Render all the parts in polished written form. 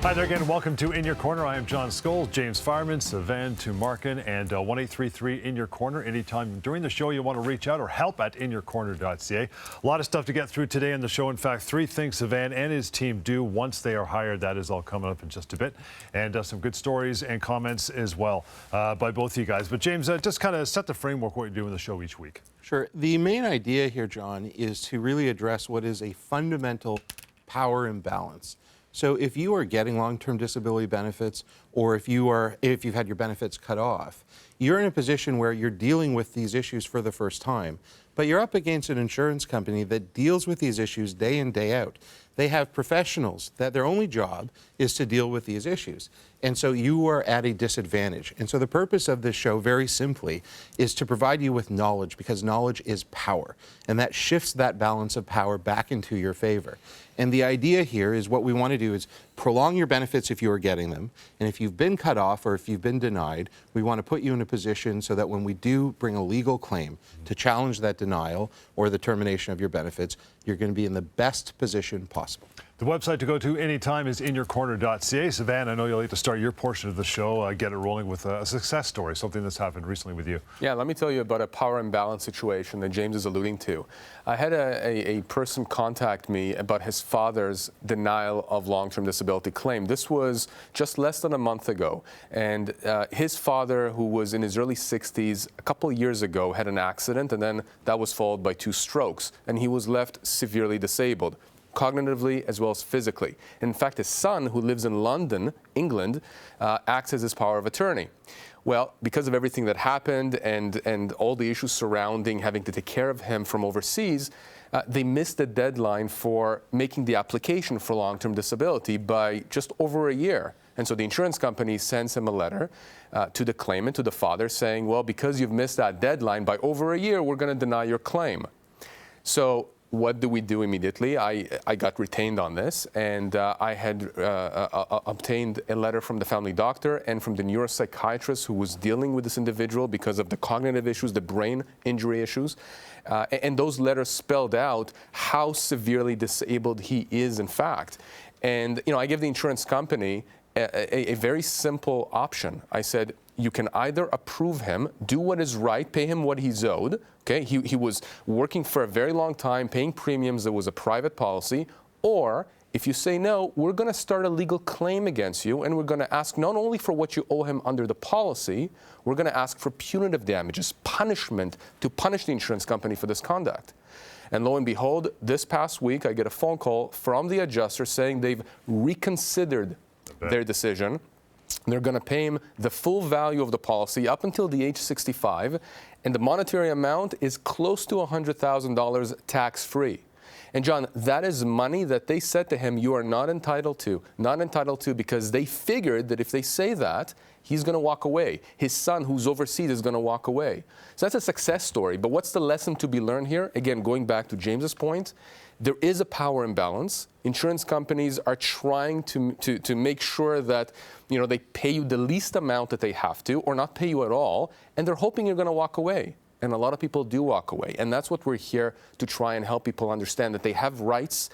Hi there again. Welcome to In Your Corner. I am John Scholes, James Fireman, Sivan, Tumarkin, and 1833 In Your Corner. Anytime during the show you want to reach out or help at inyourcorner.ca. A lot of stuff to get through today in the show. In fact, 3 things Sivan and his team do once they are hired. That is all coming up in just a bit. And some good stories and comments as well by both of you guys. But James, just kind of set the framework what you do in the show each week. Sure. The main idea here, John, is to really address what is a fundamental power imbalance. So if you are getting long-term disability benefits, or if you've had your benefits cut off, you're in a position where you're dealing with these issues for the first time, but you're up against an insurance company that deals with these issues day in, day out. They have professionals that their only job is to deal with these issues. And so you are at a disadvantage. And so the purpose of this show, very simply, is to provide you with knowledge, because knowledge is power. And that shifts that balance of power back into your favor. And the idea here is what we want to do is prolong your benefits if you are getting them. And if you've been cut off or if you've been denied, we want to put you in a position so that when we do bring a legal claim to challenge that denial or the termination of your benefits, you're going to be in the best position possible. The website to go to anytime is inyourcorner.ca. Sivan, I know you'll like to start your portion of the show, get it rolling with a success story, something that's happened recently with you. Yeah, let me tell you about a power imbalance situation that James is alluding to. I had a person contact me about his father's denial of long-term disability claim. This was just less than a month ago. And his father, who was in his early 60s, a couple of years ago, had an accident, and then that was followed by 2 strokes. And he was left severely disabled, cognitively as well as physically. In fact, his son, who lives in London, England, acts as his power of attorney. Well, because of everything that happened and all the issues surrounding having to take care of him from overseas, they missed the deadline for making the application for long-term disability by just over a year. And so the insurance company sends him a letter to the claimant, to the father, saying, well, because you've missed that deadline by over a year, we're going to deny your claim. So what do we do immediately? I got retained on this, and I had obtained a letter from the family doctor and from the neuropsychiatrist who was dealing with this individual because of the cognitive issues, the brain injury issues. And those letters spelled out how severely disabled he is, in fact. And I gave the insurance company a very simple option. I said, you can either approve him, do what is right, pay him what he's owed. Okay, he was working for a very long time, paying premiums. There was a private policy. Or if you say no, we're going to start a legal claim against you, and we're going to ask not only for what you owe him under the policy, we're going to ask for punitive damages, punishment, to punish the insurance company for this conduct. And lo and behold, this past week, I get a phone call from the adjuster saying they've reconsidered their decision. They're going to pay him the full value of the policy up until the age 65, and the monetary amount is close to $100,000 tax-free. And John, that is money that they said to him, you are not entitled to, because they figured that if they say that, he's going to walk away. His son, who's overseas, is going to walk away. So that's a success story. But what's the lesson to be learned here? Again, going back to James's point, there is a power imbalance. Insurance companies are trying to make sure that they pay you the least amount that they have to, or not pay you at all, and they're hoping you're going to walk away. And a lot of people do walk away. And that's what we're here to try and help people understand, that they have rights.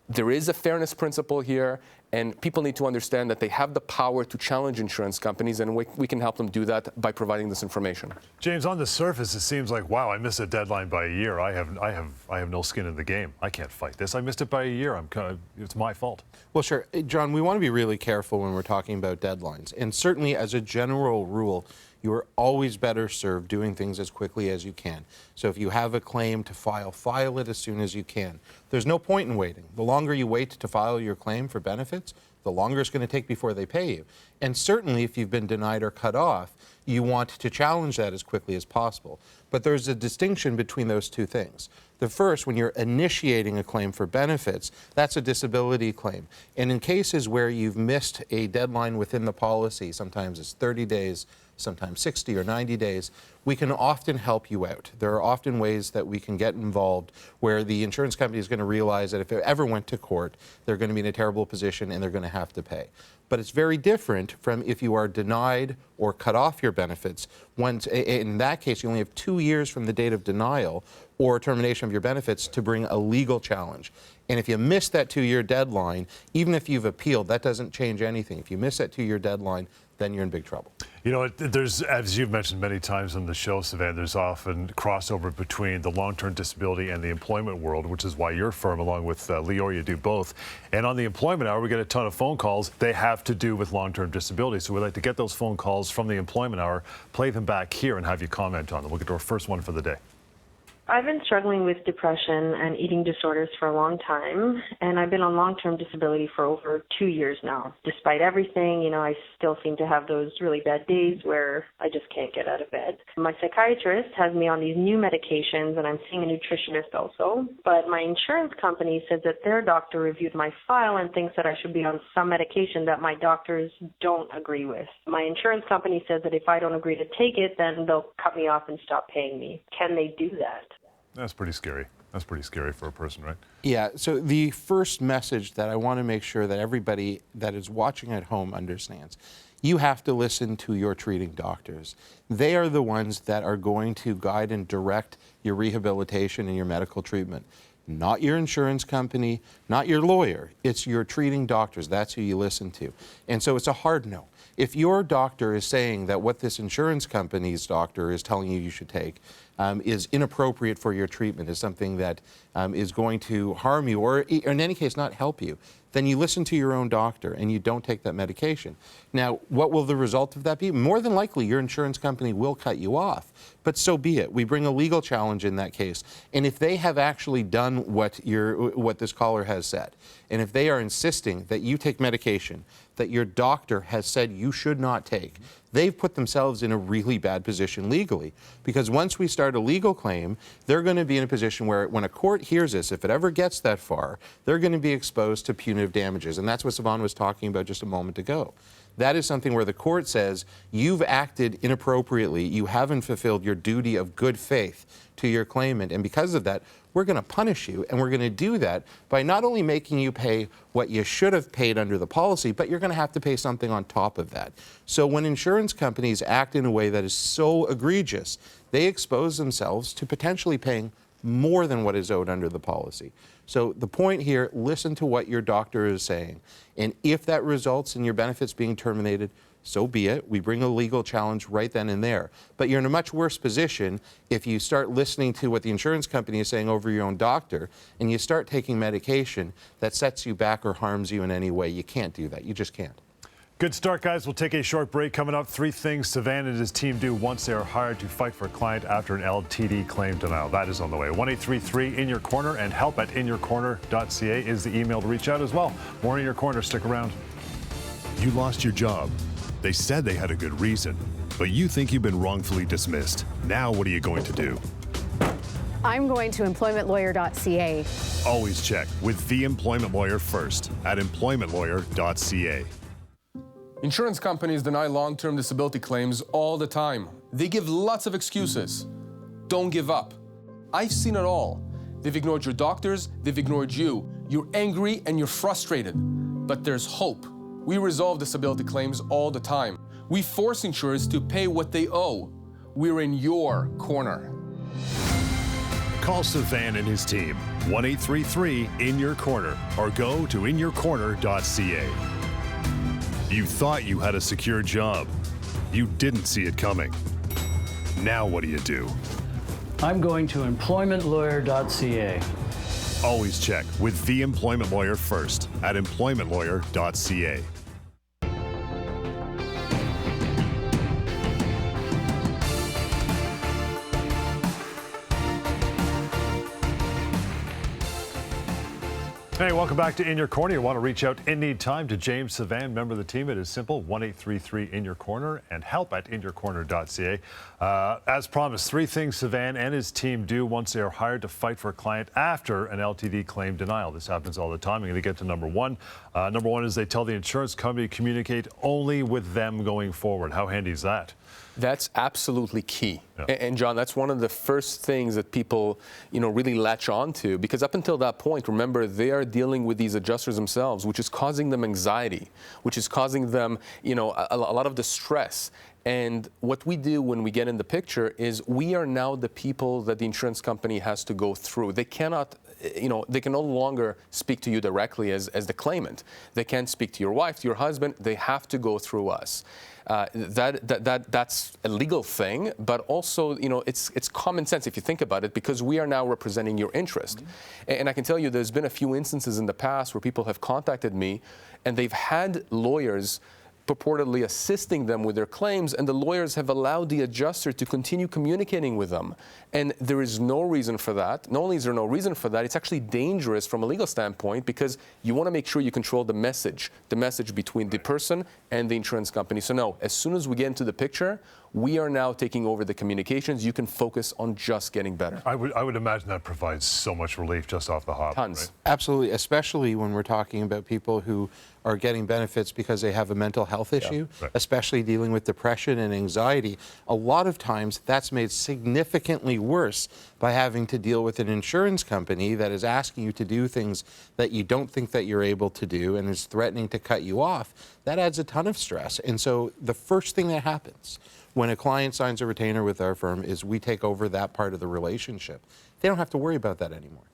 There is a fairness principle here, and people need to understand that they have the power to challenge insurance companies, and we can help them do that by providing this information. James, on the surface, it seems like, wow, I missed a deadline by a year. I have no skin in the game. I can't fight this. I missed it by a year. It's my fault. Well, sure. John, we want to be really careful when we're talking about deadlines. And certainly, as a general rule, you are always better served doing things as quickly as you can. So if you have a claim to file it as soon as you can. There's no point in waiting. The longer you wait to file your claim for benefits, the longer it's going to take before they pay you. And certainly if you've been denied or cut off, you want to challenge that as quickly as possible. But there's a distinction between those two things. The first, when you're initiating a claim for benefits, that's a disability claim. And in cases where you've missed a deadline within the policy, sometimes it's 30 days, sometimes 60 or 90 days, we can often help you out. There are often ways that we can get involved where the insurance company is going to realize that if it ever went to court, they're going to be in a terrible position and they're going to have to pay. But it's very different from if you are denied or cut off your benefits. In that case, you only have 2 years from the date of denial or termination of your benefits to bring a legal challenge. And if you miss that 2-year deadline, even if you've appealed, that doesn't change anything. If you miss that 2-year deadline, then you're in big trouble. You know, there's, as you've mentioned many times on the show, Sivan, there's often crossover between the long-term disability and the employment world, which is why your firm, along with Lior, you do both. And on the Employment Hour, we get a ton of phone calls. They have to do with long-term disability. So we'd like to get those phone calls from the Employment Hour, play them back here, and have you comment on them. We'll get to our first one for the day. I've been struggling with depression and eating disorders for a long time, and I've been on long-term disability for over 2 years now. Despite everything, you know, I still seem to have those really bad days where I just can't get out of bed. My psychiatrist has me on these new medications, and I'm seeing a nutritionist also, but my insurance company says that their doctor reviewed my file and thinks that I should be on some medication that my doctors don't agree with. My insurance company says that if I don't agree to take it, then they'll cut me off and stop paying me. Can they do that? That's pretty scary. That's pretty scary for a person, right? Yeah, so the first message that I want to make sure that everybody that is watching at home understands, you have to listen to your treating doctors. They are the ones that are going to guide and direct your rehabilitation and your medical treatment. Not your insurance company, not your lawyer. It's your treating doctors. That's who you listen to. And so it's a hard no. If your doctor is saying that what this insurance company's doctor is telling you should take is inappropriate for your treatment, is something that is going to harm you or in any case not help you, then you listen to your own doctor and you don't take that medication. Now, what will the result of that be? More than likely, your insurance company will cut you off, but so be it. We bring a legal challenge in that case. And if they have actually done what this caller has said, and if they are insisting that you take medication that your doctor has said you should not take, they've put themselves in a really bad position legally. Because once we start a legal claim, they're going to be in a position where when a court hears this, if it ever gets that far, they're going to be exposed to punitive damages. And that's what Sivan was talking about just a moment ago. That is something where the court says, you've acted inappropriately, you haven't fulfilled your duty of good faith to your claimant, and because of that, we're going to punish you, and we're going to do that by not only making you pay what you should have paid under the policy, but you're going to have to pay something on top of that. So when insurance companies act in a way that is so egregious, they expose themselves to potentially paying more than what is owed under the policy. So the point here, listen to what your doctor is saying. And if that results in your benefits being terminated, so be it. We bring a legal challenge right then and there. But you're in a much worse position if you start listening to what the insurance company is saying over your own doctor and you start taking medication that sets you back or harms you in any way. You can't do that. You just can't. Good start, guys. We'll take a short break. Coming up, 3 things Sivan and his team do once they are hired to fight for a client after an LTD claim denial. That is on the way. 1-833 in your corner and help at inyourcorner.ca is the email to reach out as well. More In Your Corner. Stick around. You lost your job. They said they had a good reason, but you think you've been wrongfully dismissed. Now what are you going to do? I'm going to employmentlawyer.ca. Always check with the employment lawyer first at employmentlawyer.ca. Insurance companies deny long-term disability claims all the time. They give lots of excuses. Don't give up. I've seen it all. They've ignored your doctors, they've ignored you. You're angry and you're frustrated. But there's hope. We resolve disability claims all the time. We force insurers to pay what they owe. We're in your corner. Call Sivan and his team, 1-833 in your corner, or go to inyourcorner.ca. You thought you had a secure job. You didn't see it coming. Now what do? I'm going to employmentlawyer.ca. Always check with the employment lawyer first at employmentlawyer.ca. Hey, welcome back to In Your Corner. You want to reach out anytime to James Sivan, member of the team. It is simple, 1-833 in your corner and help at inyourcorner.ca. As promised, 3 things Sivan and his team do once they are hired to fight for a client after an LTD claim denial. This happens all the time. I'm going to get to number 1. Number 1 is they tell the insurance company to communicate only with them going forward. How handy is that? That's absolutely key. Yeah. And John, that's one of the first things that people, really latch on to, because up until that point, remember, they are dealing with these adjusters themselves, which is causing them anxiety, which is causing them, a lot of distress. And what we do when we get in the picture is we are now the people that the insurance company has to go through. They cannot, they can no longer speak to you directly as the claimant. They can't speak to your wife, to your husband. They have to go through us. That's a legal thing, but also, it's common sense if you think about it, because we are now representing your interest. And I can tell you there's been a few instances in the past where people have contacted me and they've had lawyers purportedly assisting them with their claims, and the lawyers have allowed the adjuster to continue communicating with them. And there is no reason for that. Not only is there no reason for that, it's actually dangerous from a legal standpoint, because you want to make sure you control the message between the person and the insurance company. So no, as soon as we get into the picture, we are now taking over the communications. You can focus on just getting better. I would imagine that provides so much relief just off the hop. Tons. Right? Absolutely, especially when we're talking about people who are getting benefits because they have a mental health issue, right. especially dealing with depression and anxiety. A lot of times that's made significantly worse by having to deal with an insurance company that is asking you to do things that you don't think that you're able to do and is threatening to cut you off. That adds a ton of stress. And so the first thing that happens when a client signs a retainer with our firm is we take over that part of the relationship. They don't have to worry about that anymore.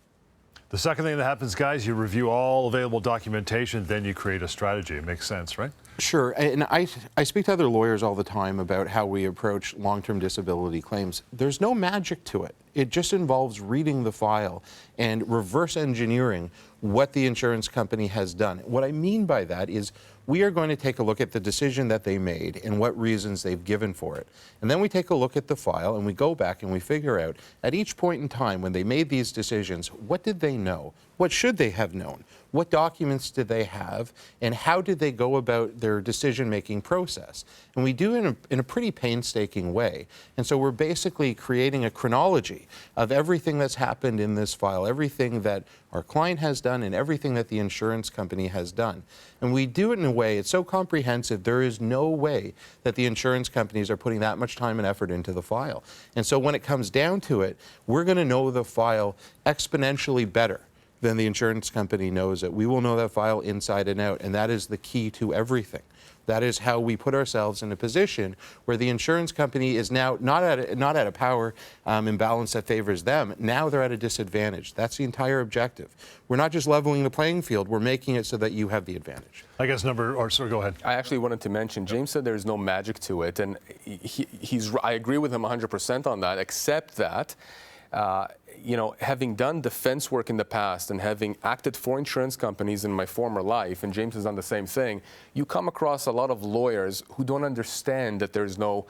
The second thing that happens, guys, you review all available documentation, then you create a strategy. It makes sense, right? Sure, and I speak to other lawyers all the time about how we approach long-term disability claims. There's no magic to it. It just involves reading the file and reverse engineering what the insurance company has done. What I mean by that is we are going to take a look at the decision that they made and what reasons they've given for it. And then we take a look at the file and we go back and we figure out at each point in time when they made these decisions, what did they know? What should they have known? What documents did they have? And how did they go about their decision-making process? And we do it in a pretty painstaking way. And so we're basically creating a chronology of everything that's happened in this file, everything that our client has done and everything that the insurance company has done. And we do it in a way, it's so comprehensive, there is no way that the insurance companies are putting that much time and effort into the file. And so when it comes down to it, we're going to know the file exponentially better than the insurance company knows it. We will know that file inside and out, and that is the key to everything. That is how we put ourselves in a position where the insurance company is now not at a power imbalance that favors them. Now they're at a disadvantage. That's the entire objective. We're not just leveling the playing field, we're making it so that you have the advantage. I guess sorry, go ahead. I actually wanted to mention, James said there's no magic to it, and I agree with him 100% on that, except that having done defense work in the past and having acted for insurance companies in my former life, and James has done the same thing, you come across a lot of lawyers who don't understand that there's no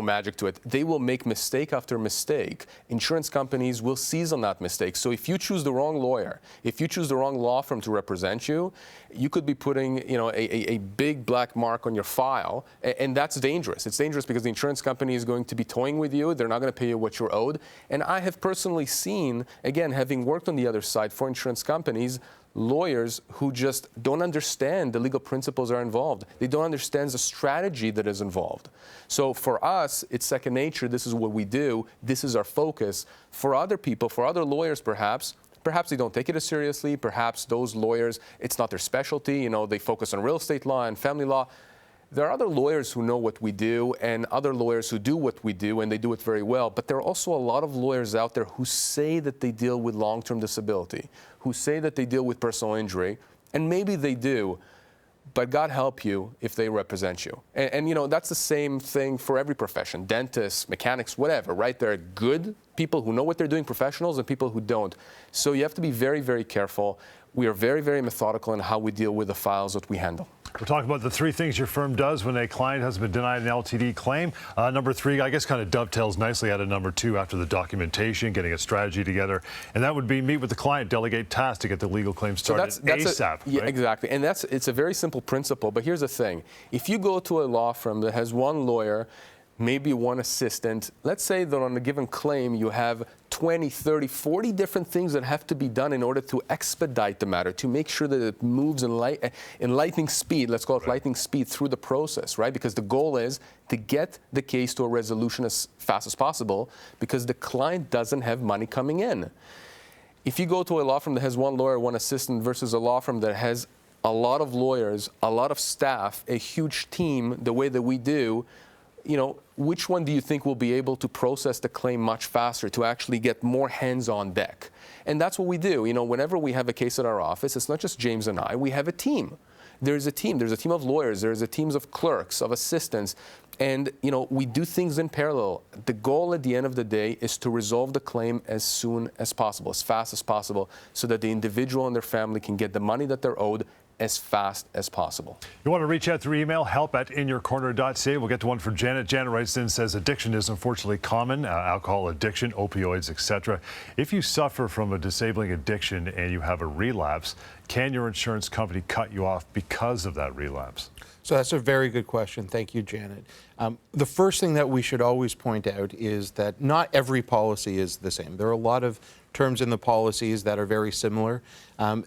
magic to it. They will make mistake after mistake. Insurance companies will seize on that mistake. So if you choose the wrong lawyer, if you choose the wrong law firm to represent you, you could be putting a big black mark on your file, and that's dangerous. It's dangerous because the insurance company is going to be toying with you. They're not going to pay you what you're owed. And I have personally seen, again, having worked on the other side for insurance companies, lawyers who just don't understand the legal principles that are involved. They don't understand the strategy that is involved. So for us, it's second nature. This is what we do. This is our focus. For other people, for other lawyers perhaps they don't take it as seriously. Perhaps those lawyers, it's not their specialty. They focus on real estate law and family law. There are other lawyers who know what we do and other lawyers who do what we do, and they do it very well. But there are also a lot of lawyers out there who say that they deal with long-term disability, who say that they deal with personal injury, and maybe they do, but God help you if they represent you. And that's the same thing for every profession, dentists, mechanics, whatever, right? There are good people who know what they're doing, professionals, and people who don't. So you have to be very, very careful. We are very, very methodical in how we deal with the files that we handle. We're talking about the three things your firm does when a client has been denied an LTD claim. Number three, I guess, kind of dovetails nicely out of number two after the documentation, getting a strategy together. And that would be meet with the client, delegate tasks to get the legal claim started ASAP. Yeah, right? exactly. And it's a very simple principle. But here's the thing. If you go to a law firm that has one lawyer, maybe one assistant, let's say that on a given claim you have 20, 30, 40 different things that have to be done in order to expedite the matter, to make sure that it moves in lightning speed, let's call it lightning speed through the process, right? Because the goal is to get the case to a resolution as fast as possible because the client doesn't have money coming in. If you go to a law firm that has one lawyer, one assistant versus a law firm that has a lot of lawyers, a lot of staff, a huge team, the way that we do, you know, which one do you think will be able to process the claim much faster to actually get more hands on deck? And that's what we do. You know, whenever we have a case at our office, it's not just James and I, we have a team. There's a team of lawyers, there's a team of clerks, of assistants, and, you know, we do things in parallel. The goal at the end of the day is to resolve the claim as soon as possible, as fast as possible, so that the individual and their family can get the money that they're owed as fast as possible. You want to reach out through email, help@inyourcorner.ca. We'll get to one for Janet. Janet writes in, says addiction is unfortunately common, alcohol addiction, opioids, etc. If you suffer from a disabling addiction and you have a relapse, can your insurance company cut you off because of that relapse? So that's a very good question. Thank you, Janet. The first thing that we should always point out is that not every policy is the same. There are a lot of terms in the policies that are very similar.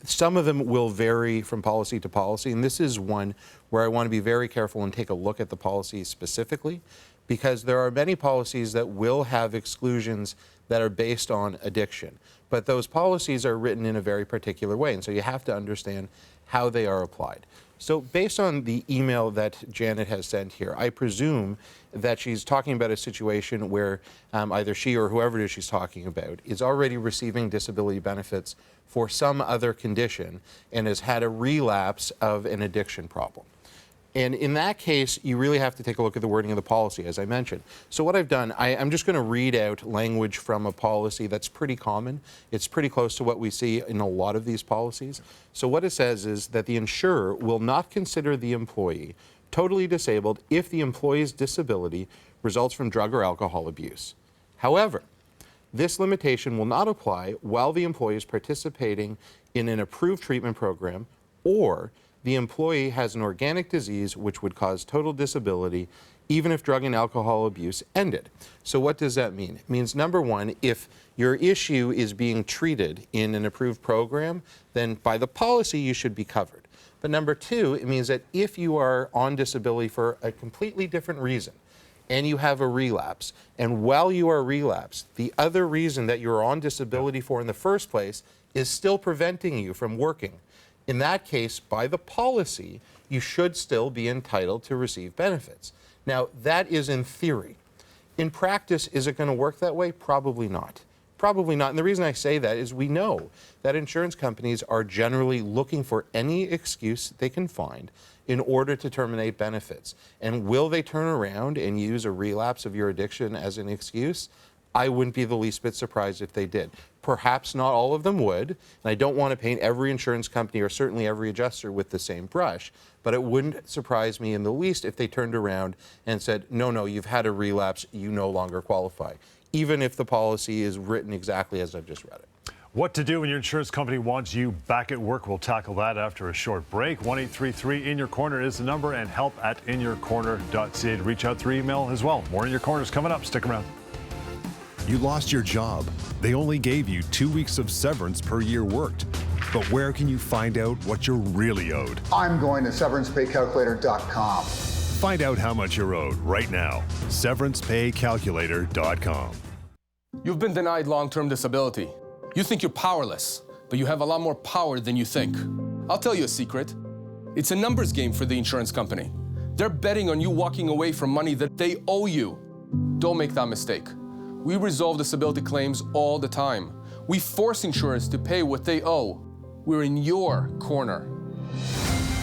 Some of them will vary from policy to policy, and this is one where I want to be very careful and take a look at the policy specifically, because there are many policies that will have exclusions that are based on addiction. But those policies are written in a very particular way, and so you have to understand how they are applied. So based on the email that Janet has sent here, I presume that she's talking about a situation where either she or whoever it is she's talking about is already receiving disability benefits for some other condition and has had a relapse of an addiction problem. And in that case, you really have to take a look at the wording of the policy, as I mentioned. So what I've done, I'm just going to read out language from a policy that's pretty common. It's pretty close to what we see in a lot of these policies. So what it says is that the insurer will not consider the employee totally disabled if the employee's disability results from drug or alcohol abuse. However, this limitation will not apply while the employee is participating in an approved treatment program or the employee has an organic disease which would cause total disability even if drug and alcohol abuse ended. So what does that mean? It means, number one, if your issue is being treated in an approved program, then by the policy you should be covered. But number two, it means that if you are on disability for a completely different reason and you have a relapse, and while you are relapsed, the other reason that you're on disability for in the first place is still preventing you from working, in that case, by the policy, you should still be entitled to receive benefits. Now, that is in theory. In practice, is it going to work that way? Probably not. Probably not. And the reason I say that is we know that insurance companies are generally looking for any excuse they can find in order to terminate benefits. And will they turn around and use a relapse of your addiction as an excuse? I wouldn't be the least bit surprised if they did. Perhaps not all of them would, and I don't want to paint every insurance company or certainly every adjuster with the same brush, but it wouldn't surprise me in the least if they turned around and said, no, you've had a relapse, you no longer qualify, even if the policy is written exactly as I've just read it. What to do when your insurance company wants you back at work? We'll tackle that after a short break. 1-833 In Your Corner is the number, and help@inyourcorner.ca to reach out through email as well. More In Your Corner is coming up. Stick around. You lost your job. They only gave you 2 weeks of severance per year worked. But where can you find out what you're really owed? I'm going to severancepaycalculator.com. Find out how much you're owed right now. Severancepaycalculator.com. You've been denied long-term disability. You think you're powerless, but you have a lot more power than you think. I'll tell you a secret. It's a numbers game for the insurance company. They're betting on you walking away from money that they owe you. Don't make that mistake. We resolve disability claims all the time. We force insurers to pay what they owe. We're in your corner.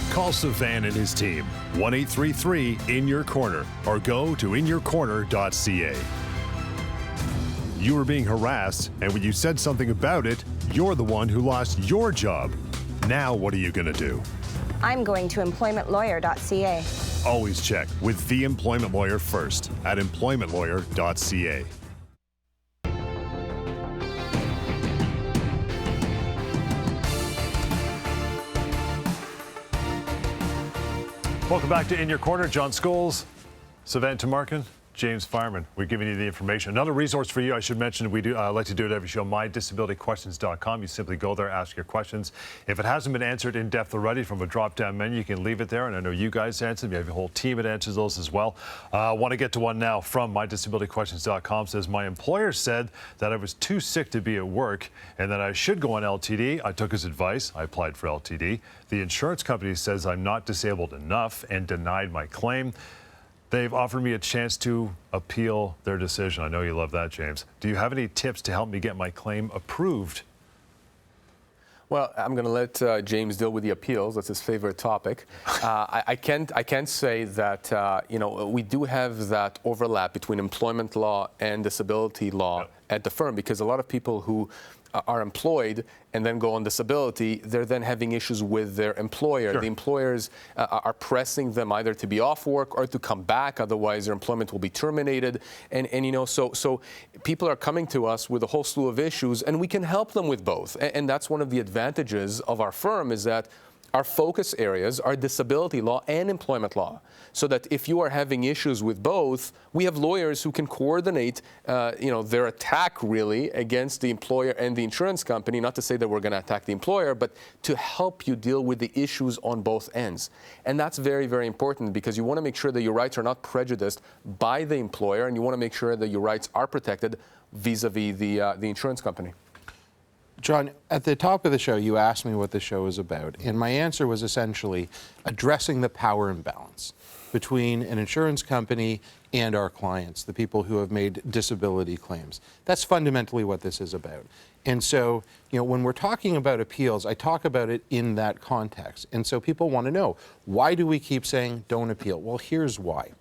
Call Sivan and his team, 1-833 In Your Corner, or go to inyourcorner.ca. You were being harassed, and when you said something about it, you're the one who lost your job. Now what are you going to do? I'm going to employmentlawyer.ca. Always check with the employment lawyer first at employmentlawyer.ca. Welcome back to In Your Corner. John Scholes, Sivan Tumarkin, James Fireman. We're giving you the information. Another resource for you, I should mention, we do like to do it every show, mydisabilityquestions.com. You simply go there, ask your questions. If it hasn't been answered in depth already from a drop-down menu, you can leave it there, and I know you guys answer them. You have a whole team that answers those as well. I want to get to one now from mydisabilityquestions.com. Says, my employer said that I was too sick to be at work and that I should go on LTD. I took his advice. I applied for LTD. The insurance company says I'm not disabled enough and denied my claim. They've offered me a chance to appeal their decision. I know you love that, James. Do you have any tips to help me get my claim approved? Well, I'm going to let James deal with the appeals. That's his favorite topic. I can't say that we do have that overlap between employment law and disability law at the firm, because a lot of people who are employed and then go on disability, they're then having issues with their employer. Sure. The employers are pressing them either to be off work or to come back, otherwise their employment will be terminated. And so people are coming to us with a whole slew of issues, and we can help them with both. And that's one of the advantages of our firm, is that our focus areas are disability law and employment law, so that if you are having issues with both, we have lawyers who can coordinate, their attack really against the employer and the insurance company. Not to say that we're going to attack the employer, but to help you deal with the issues on both ends. And that's very, very important, because you want to make sure that your rights are not prejudiced by the employer, and you want to make sure that your rights are protected vis-a-vis the insurance company. John, at the top of the show, you asked me what the show is about, and my answer was essentially addressing the power imbalance between an insurance company and our clients, the people who have made disability claims. That's fundamentally what this is about. And so, when we're talking about appeals, I talk about it in that context. And so people want to know, why do we keep saying don't appeal? Well, here's why.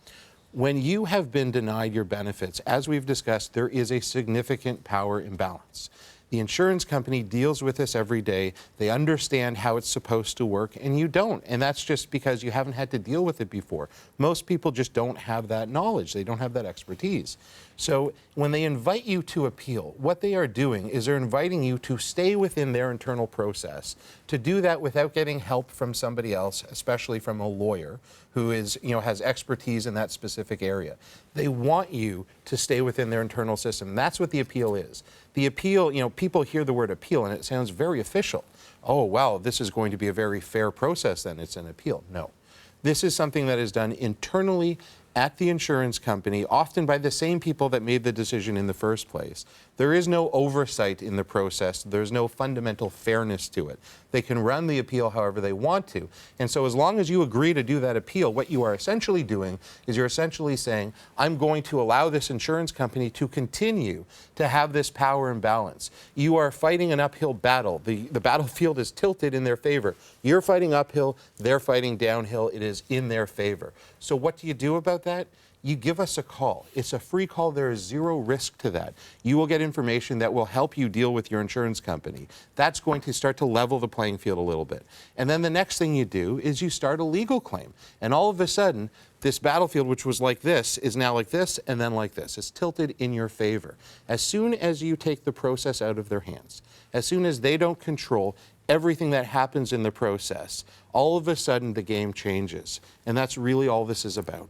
When you have been denied your benefits, as we've discussed, there is a significant power imbalance. The insurance company deals with this every day. They understand how it's supposed to work, and you don't. And that's just because you haven't had to deal with it before. Most people just don't have that knowledge. They don't have that expertise. So when they invite you to appeal, what they are doing is they're inviting you to stay within their internal process, to do that without getting help from somebody else, especially from a lawyer who is, has expertise in that specific area. They want you to stay within their internal system. That's what the appeal is. The appeal, people hear the word appeal and it sounds very official. Oh, wow, this is going to be a very fair process then. It's an appeal. No. This is something that is done internally at the insurance company, often by the same people that made the decision in the first place. There is no oversight in the process. There's no fundamental fairness to it. They can run the appeal however they want to. And so as long as you agree to do that appeal, what you are essentially doing is you're essentially saying, I'm going to allow this insurance company to continue to have this power imbalance. You are fighting an uphill battle. The battlefield is tilted in their favor. You're fighting uphill, they're fighting downhill. It is in their favor. So what do you do about that? You give us a call. It's a free call. There is zero risk to that. You will get information that will help you deal with your insurance company. That's going to start to level the playing field a little bit. And then the next thing you do is you start a legal claim. And all of a sudden, this battlefield, which was like this, is now like this and then like this. It's tilted in your favor. As soon as you take the process out of their hands, as soon as they don't control everything that happens in the process, all of a sudden the game changes. And that's really all this is about.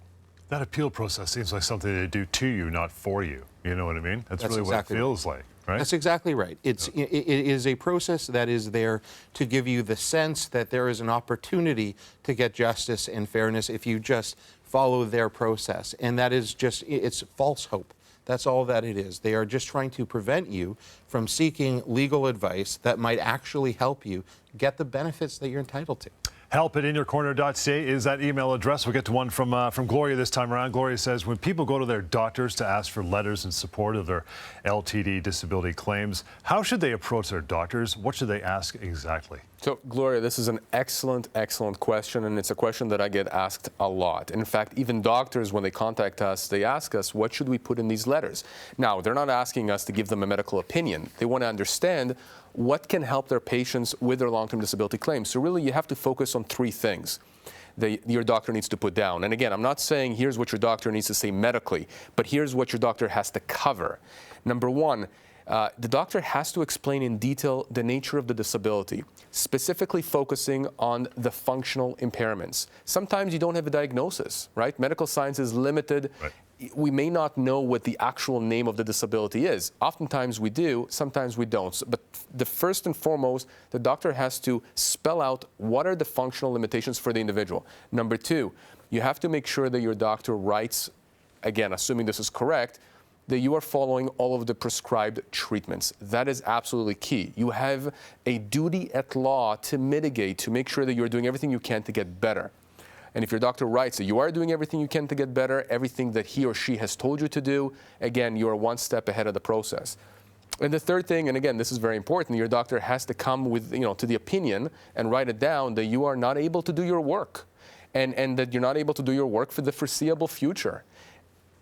That appeal process seems like something they do to you, not for you. You know what I mean? That's really exactly what it feels like, right? That's exactly right. It is a process that is there to give you the sense that there is an opportunity to get justice and fairness if you just follow their process. And that is just, it's false hope. That's all that it is. They are just trying to prevent you from seeking legal advice that might actually help you get the benefits that you're entitled to. help@inyourcorner.ca is that email address. We'll get to one from Gloria this time around. Gloria says, when people go to their doctors to ask for letters in support of their LTD disability claims, how should they approach their doctors? What should they ask exactly? So, Gloria, this is an excellent, excellent question, and it's a question that I get asked a lot. In fact, even doctors, when they contact us, they ask us, what should we put in these letters? Now, they're not asking us to give them a medical opinion. They want to understand what can help their patients with their long-term disability claims. So really, you have to focus on three things that your doctor needs to put down. And again, I'm not saying here's what your doctor needs to say medically, but here's what your doctor has to cover. Number one, the doctor has to explain in detail the nature of the disability, specifically focusing on the functional impairments. Sometimes you don't have a diagnosis, right? Medical science is limited. Right. we may not know what the actual name of the disability is. Oftentimes we do, sometimes we don't. But the first and foremost, the doctor has to spell out what are the functional limitations for the individual. Number two, you have to make sure that your doctor writes, again, assuming this is correct, that you are following all of the prescribed treatments. That is absolutely key. You have a duty at law to mitigate, to make sure that you're doing everything you can to get better. And if your doctor writes that you are doing everything you can to get better, everything that he or she has told you to do, again, you are one step ahead of the process. And the third thing, and again, this is very important, your doctor has to come with, to the opinion and write it down that you are not able to do your work, and that you're not able to do your work for the foreseeable future.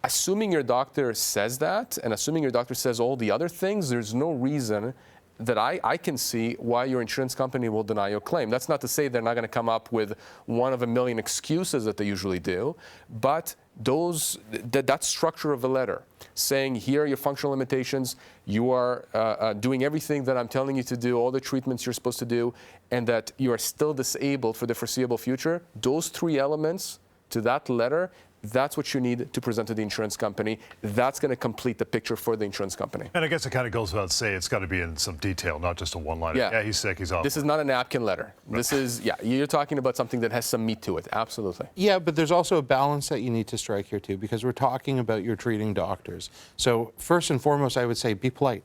Assuming your doctor says that, and assuming your doctor says all the other things, there's no reason that I can see why your insurance company will deny your claim. That's not to say they're not going to come up with one of a million excuses that they usually do, but that structure of a letter saying, here are your functional limitations, you are doing everything that I'm telling you to do, all the treatments you're supposed to do, and that you are still disabled for the foreseeable future, those three elements to that letter, that's what you need to present to the insurance company. That's going to complete the picture for the insurance company. And I guess it kind of goes without saying, it's got to be in some detail, not just a one-liner. Yeah, he's sick, he's off. This is not a napkin letter. Right. This is, you're talking about something that has some meat to it. Absolutely. Yeah, but there's also a balance that you need to strike here too, because we're talking about your treating doctors. So first and foremost, I would say be polite.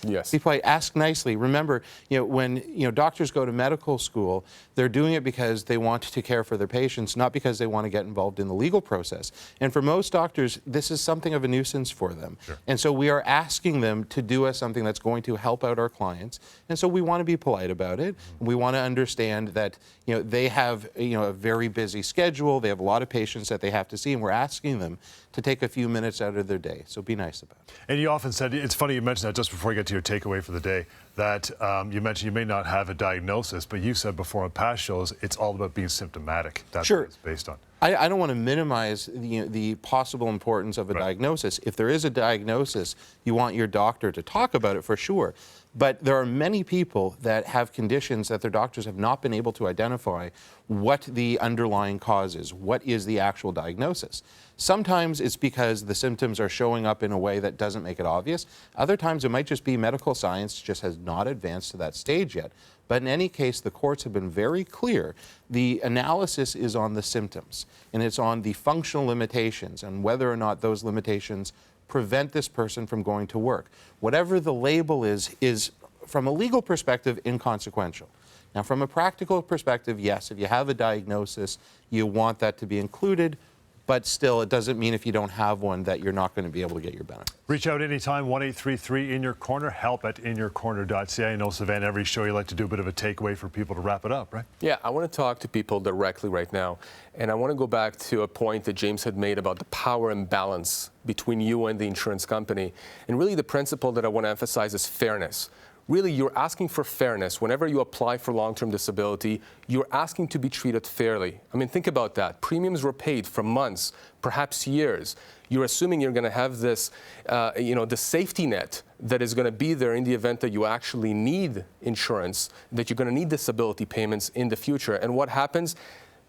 Yes. Be polite. Ask nicely. Remember, when doctors go to medical school, they're doing it because they want to care for their patients, not because they want to get involved in the legal process. And for most doctors, this is something of a nuisance for them. Sure. And so we are asking them to do something that's going to help out our clients. And so we want to be polite about it. We want to understand that they have a very busy schedule. They have a lot of patients that they have to see, and we're asking them to take a few minutes out of their day. So be nice about it. And you often said, it's funny you mentioned that just before you get to your takeaway for the day, that you mentioned you may not have a diagnosis, but you said before on past shows, it's all about being symptomatic. That's sure. what it's based on. I don't want to minimize the possible importance of a diagnosis. If there is a diagnosis, you want your doctor to talk about it for sure. But there are many people that have conditions that their doctors have not been able to identify what the underlying cause is, what is the actual diagnosis. Sometimes it's because the symptoms are showing up in a way that doesn't make it obvious. Other times it might just be medical science just has not advanced to that stage yet. But in any case, the courts have been very clear. The analysis is on the symptoms, and it's on the functional limitations and whether or not those limitations prevent this person from going to work. Whatever the label is from a legal perspective, inconsequential. Now, from a practical perspective, yes, if you have a diagnosis, you want that to be included. But still, it doesn't mean if you don't have one that you're not going to be able to get your benefit. Reach out anytime, 1-833 In Your Corner, help at inyourcorner.ca. I know, Sivan, every show you like to do a bit of a takeaway for people to wrap it up, right? Yeah, I want to talk to people directly right now. And I want to go back to a point that James had made about the power imbalance between you and the insurance company. And really the principle that I want to emphasize is fairness. Really, you're asking for fairness. Whenever you apply for long-term disability, you're asking to be treated fairly. I mean, think about that. Premiums were paid for months, perhaps years. You're assuming you're going to have this, the safety net that is going to be there in the event that you actually need insurance, that you're going to need disability payments in the future. And what happens?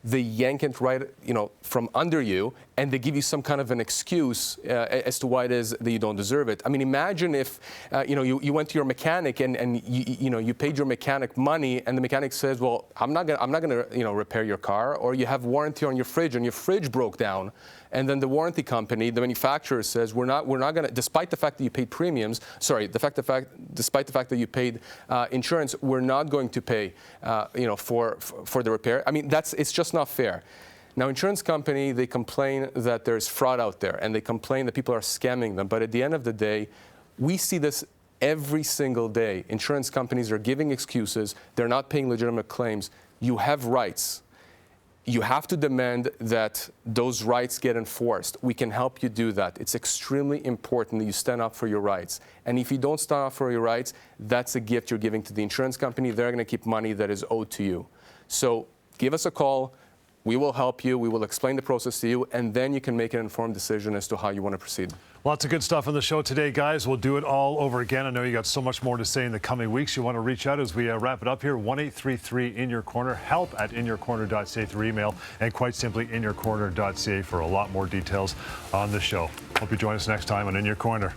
They yank it right, from under you, and they give you some kind of an excuse as to why it is that you don't deserve it. I mean, imagine if, you went to your mechanic and you paid your mechanic money, and the mechanic says, well, I'm not gonna, repair your car, or you have warranty on your fridge, and your fridge broke down, and then the warranty company, the manufacturer says, we're not gonna, despite the fact that you paid premiums, despite the fact that you paid insurance, we're not going to pay, for the repair. I mean, it's just not fair. Now, insurance company, they complain that there's fraud out there, and they complain that people are scamming them. But at the end of the day, we see this every single day. Insurance companies are giving excuses. They're not paying legitimate claims. You have rights. You have to demand that those rights get enforced. We can help you do that. It's extremely important that you stand up for your rights. And if you don't stand up for your rights, that's a gift you're giving to the insurance company. They're going to keep money that is owed to you. So give us a call. We will help you. We will explain the process to you, and then you can make an informed decision as to how you want to proceed. Lots of good stuff on the show today, guys. We'll do it all over again. I know you got so much more to say in the coming weeks. You want to reach out as we wrap it up here. 1-833 in your corner. Help at inyourcorner.ca through email, and quite simply inyourcorner.ca for a lot more details on the show. Hope you join us next time on In Your Corner.